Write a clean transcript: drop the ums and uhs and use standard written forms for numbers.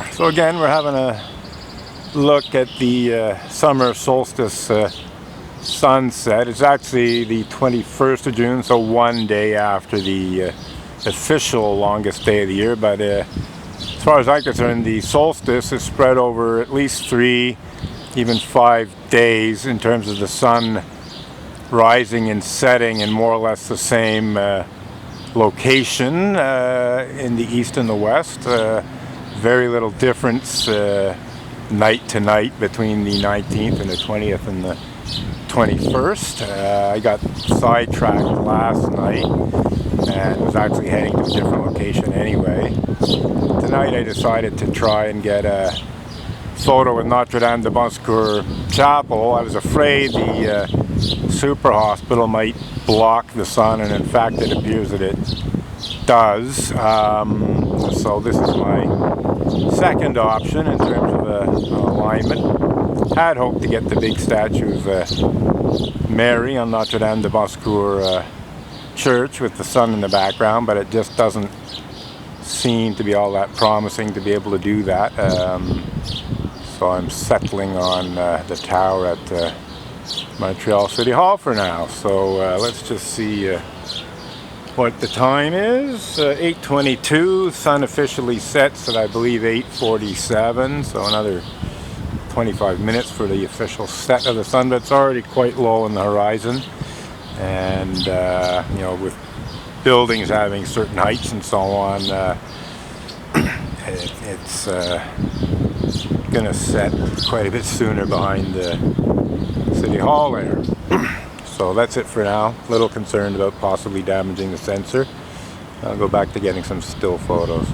So again, we're having a look at the summer solstice sunset. It's actually the 21st of June, so one day after the official longest day of the year. But as far as I'm concerned, the solstice is spread over at least 3, even 5 days in terms of the sun rising and setting in more or less the same location in the east and the west. Very little difference night to night between the 19th and the 20th and the 21st. I got sidetracked last night and was actually heading to a different location anyway. Tonight I decided to try and get a photo with Notre Dame de Bon Secours Chapel. I was afraid the super hospital might block the sun, and in fact it appears that it does. So this is my second option in terms of alignment. Had hoped to get the big statue of Mary on Notre Dame de Bon Secours Church with the sun in the background, but it just doesn't seem to be all that promising to be able to do that. So I'm settling on the tower at Montreal City Hall for now. So let's just see what the time is. 8:22. Sun officially sets at I believe 8:47. So another 25 minutes for the official set of the sun. But it's already quite low on the horizon, and you know, with buildings having certain heights and so on, it's going to set quite a bit sooner behind the City Hall there. So that's it for now. A little concerned about possibly damaging the sensor. I'll go back to getting some still photos.